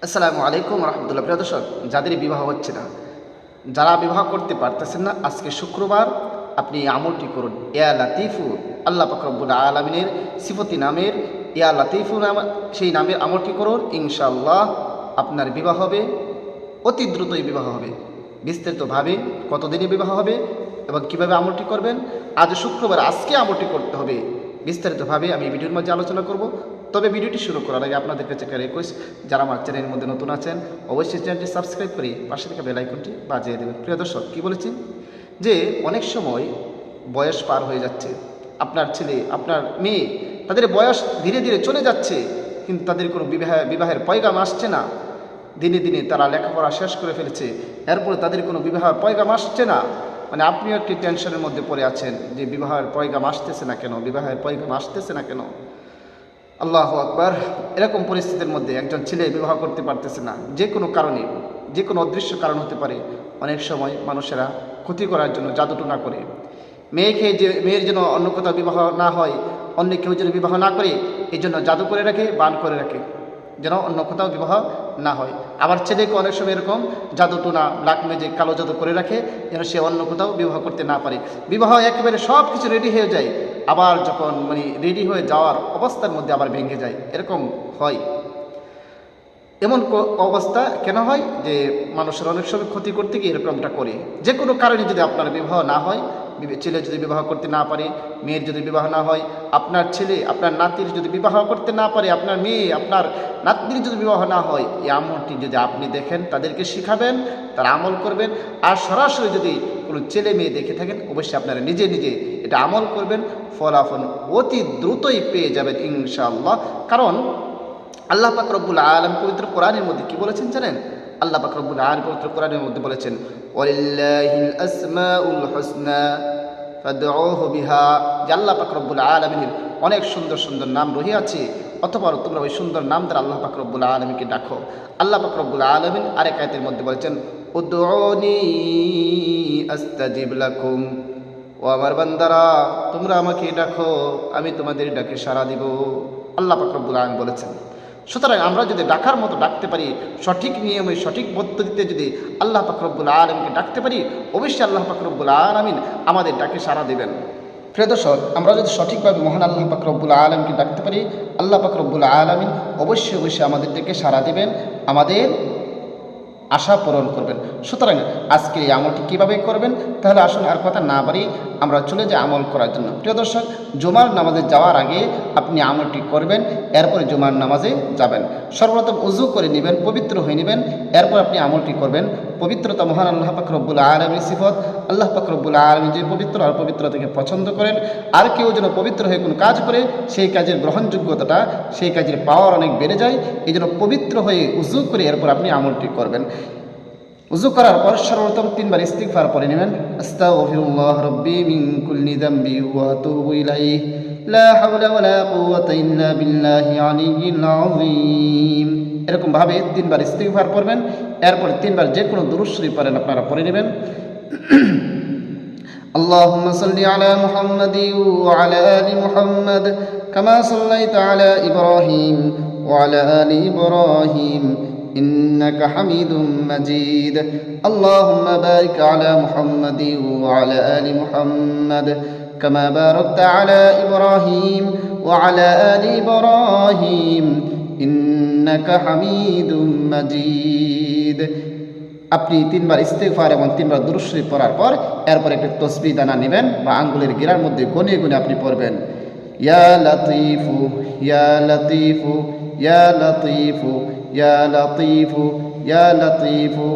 আসসালামু আলাইকুম রহমতুল্লাহ। প্রিয় দর্শক, যাদের বিবাহ হচ্ছে না, যারা বিবাহ করতে পারতেছেন না, আজকে শুক্রবার আপনি এই আমলটি করুন। ইয়া লাতিফু, আল্লাহ পাক রব্বুল আলামিনের সিফতি নামের ইয়া লাতিফু নাম, সেই নামের আমলটি করুন। ইনশাআল্লাহ আপনার বিবাহ হবে, অতি দ্রুতই বিবাহ হবে। বিস্তারিতভাবে কতদিনে বিবাহ হবে এবং কিভাবে আমলটি করবেন, আজ শুক্রবার, আজকে আমলটি করতে হবে, বিস্তারিতভাবে আমি ভিডিওর মধ্যে আলোচনা করব। তবে ভিডিওটি শুরু করার আগে আপনাদের কাছে একটা রিকোয়েস্ট, যারা আমার চ্যানেলের মধ্যে নতুন আছেন অবশ্যই চ্যানেলটি সাবস্ক্রাইব করে পাশে থেকে বেল আইকনটি বাজিয়ে দেবেন। প্রিয় দর্শক, কী বলেছি যে অনেক সময় বয়স পার হয়ে যাচ্ছে, আপনার ছেলে আপনার মেয়ে তাদের বয়স ধীরে ধীরে চলে যাচ্ছে, কিন্তু তাদের কোনো বিবাহের পয়গাম আসছে না। দিনে দিনে তারা লেখাপড়া শেষ করে ফেলেছে, এরপরে তাদের কোনো বিবাহের পয়গাম আসছে না। মানে আপনিও একটি টেনশনের মধ্যে পড়ে আছেন যে বিবাহের পয়গাম আসতেছে না কেন, বিবাহের পয়গাম আসতেছে না কেন। আল্লাহু আকবার। এরকম পরিস্থিতির মধ্যে একজন ছেলে বিবাহ করতে পারতেছে না, যে কোনো কারণে, যে কোনো অদৃশ্য কারণ হতে পারে। অনেক সময় মানুষেরা ক্ষতি করার জন্য জাদুটোনা করে, মেয়ের যেন অন্য কোথাও বিবাহ না হয়, অন্য কেউ যেন বিবাহ না করে, এই জন্য জাদু করে রাখে, বান করে রাখে, যেন অন্য কোথাও বিবাহ না হয়। আবার ছেলেকে অনেক সময় এরকম জাদুটোনা, ব্ল্যাক ম্যাজিক, কালো জাদু করে রাখে, যেন সে অন্য কোথাও বিবাহ করতে না পারে। বিবাহ একেবারে সব কিছু রেডি হয়ে যায়, আবার যখন রেডি হয়ে যাওয়ার অবস্থার মধ্যে আবার ভেঙে যায়, এরকম হয়। এমন অবস্থা কেন হয় যে মানুষের অনেক সময় ক্ষতি করতে গিয়ে এরকমটা করে। যে কোনো কারণে যদি আপনার বিবাহ না হয়, ছেলে যদি বিবাহ করতে না পারে, মেয়ের যদি বিবাহ না হয়, আপনার ছেলে আপনার নাতির যদি বিবাহ করতে না পারে, আপনার মেয়ে আপনার নাতনির যদি বিবাহ না হয়, এই আমলটি যদি আপনি দেখেন, তাদেরকে শিখাবেন, তারা আমল করবেন। আর সরাসরি যদি কোনো ছেলে মেয়ে দেখে থাকেন, অবশ্যই আপনারা নিজে নিজে এটা আমল করবেন, ফলাফল অতি দ্রুতই পেয়ে যাবেন ইনশাআল্লাহ। কারণ আল্লাহ পাক রব্বুল আলামিন পবিত্র কোরআনের মধ্যে কি বলেছেন জানেন? আল্লাহ পাক রব্বুল আলামিন পবিত্র কোরআনের মধ্যে বলেছেন, ওয়ালিল্লাহিল আসমাউল হুসনা ফাদউহু বিহা। যে আল্লাহ পাক রব্বুল আলামিনের অনেক সুন্দর সুন্দর নাম রহিয়াছে, অতঃপর তোমরা ওই সুন্দর নাম দ্বারা আল্লাহ পাক রব্বুল আলামিনকে ডাকো। আল্লাহ পাক রব্বুল আলামিন আরেক আয়াতের মধ্যে বলেছেন, উদউনি আস্তাজিব লাকুম। ও আমার বান্দারা, তোমরা আমাকে ডাকো, আমি তোমাদের ডাকে সাড়া দিব। আল্লাহ পাক রব্বুল আলামিন বলেছেন। সুতরাং আমরা যদি ডাকার মতো ডাকতে পারি, সঠিক নিয়মে সঠিক পদ্ধতিতে যদি আল্লাহ পাক রব্বুল আলামিনকে ডাকতে পারি, অবশ্যই আল্লাহ পাক রব্বুল আলামিন আমাদের ডাকে সাড়া দেবেন। প্রিয় দর্শক, আমরা যদি সঠিকভাবে মহান আল্লাহ পাক রব্বুল আলামিনকে ডাকতে পারি, আল্লাহ পাক রব্বুল আলামিন অবশ্যই অবশ্যই আমাদের ডাকে সাড়া দেবেন, আমাদের আশা পূরণ করবেন। সুতরাং আজকে এই আমলটি কীভাবে করবেন, তাহলে আসুন আর কথা না বাড়ি আমরা চলে যাই আমল করার জন্য। প্রিয় দর্শক, জুমার নামাজে যাওয়ার আগে আপনি আমলটি করবেন, এরপরে জুমার নামাজে যাবেন। সর্বপ্রথম উজু করে নেবেন, পবিত্র হয়ে নেবেন, এরপর আপনি আমলটি করবেন। পবিত্রতা মহান আল্লাহ পাক রব্বুল আলামিনের সিফত। আল্লাহ পাক রব্বুল আলামিন যে পবিত্র, আর পবিত্র থেকে পছন্দ করেন। আর কেউ যেন পবিত্র হয়ে কোনো কাজ করে, সেই কাজের গ্রহণযোগ্যতাটা, সেই কাজের পাওয়ার অনেক বেড়ে যায়। এই জন্য পবিত্র হয়ে উজু করে এরপর আপনি আমলটি করবেন। উজু করার পর সর্বপ্রথম 3 বার ইস্তিগফার পড়ে নেবেন। আস্তাগফিরুল্লাহ রাব্বি মিন কুল্লি যামবি ওয়া আতুবু ইলাইহি লা হাওলা ওয়ালা কুওয়াতা ইল্লা বিল্লাহি আলিয়্যিল আযীম। এরকম ভাবে 3 বার ইস্তিগফার পড়বেন। এরপর 3 বার যে কোনো দুরূদ শরীফ পড়েন আপনারা পড়ে নেবেন। আল্লাহুম্মা সাল্লি আলা মুহাম্মাদিন ওয়া আলা আলি মুহাম্মাদ কামা সাল্লাইতা আলা ইব্রাহিম ওয়া আলা আলি ইব্রাহিম إنك حميد مجيد اللهم بارك على محمد وعلى آل محمد كما باركت على إبراهيم وعلى آل إبراهيم إنك حميد مجيد। আপনি 3 বার ইস্তিগফার এবং 3 বার দুরূদ শরীফ পড়ার পর এরপর একটা তাসবিহ দানা নেবেন বা আঙ্গুলের গিরার মধ্যে গনে গনে আপনি পড়বেন, ইয়া লতীফু ইয়া লতীফু ইয়া লতীফু ইয়া লতীফু ইয়া লতীফু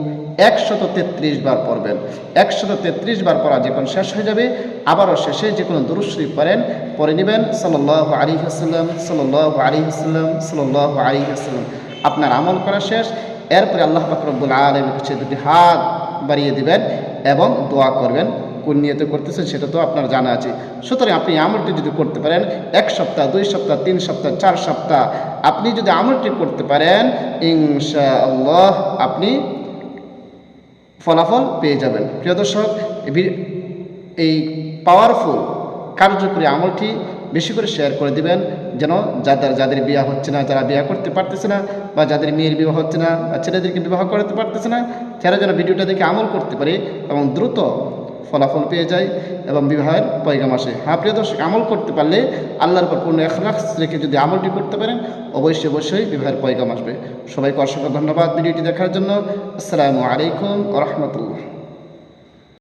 133 বার পড়বেন। 133 বার পড়া যখন শেষ হয়ে যাবে, আবারও শেষে যে কোনো দুরূদ শরীফ পড়ে নেবেন, সাল্লাল্লাহু আলাইহি ওয়াসাল্লাম সাল্লাল্লাহু আলাইহি ওয়াসাল্লাম সাল্লাল্লাহু আলাইহি ওয়াসাল্লাম। আপনার আমল করা শেষ। এরপরে আল্লাহ পাক রব্বুল আলামিনের কাছে 2টি হাত বাড়িয়ে দিবেন এবং দোয়া করবেন। কোন নিয়তে করতেছেন সেটা তো আপনার জানা আছে। সুতরাং আপনি আমলটি যদি করতে পারেন, 1 সপ্তাহ 2 সপ্তাহ 3 সপ্তাহ 4 সপ্তাহ আপনি যদি আমলটি করতে পারেন, ইনশাআল্লাহ আপনি ফলাফল পেয়ে যাবেন। প্রিয় দর্শক, এই পাওয়ারফুল কার্যকরী আমলটি বেশি করে শেয়ার করে দিবেন, যেন যাদের বিবাহ হচ্ছে না, যারা বিবাহ করতে পারতেছে না, বা যাদের মেয়ের বিবাহ হচ্ছে না, বা ছেলেদেরকে বিবাহ করতে পারতেছে না, তারা যেন ভিডিওটা দেখে আমল করতে পারে এবং দ্রুত ফলাফল পেয়ে যায় এবং বিবাহের পয়গাম আসে। হ্যাঁ প্রিয় দর্শক, আমল করতে পারলে আল্লাহর উপর পূর্ণ ইখলাস রেখে যদি আমলটি করতে পারেন, অবশ্যই বিবাহের পয়গাম আসবে। সবাইকে অসংখ্য ধন্যবাদ ভিডিওটি দেখার জন্য। আসসালামু আলাইকুম ওয়া রাহমাতুল্লাহ।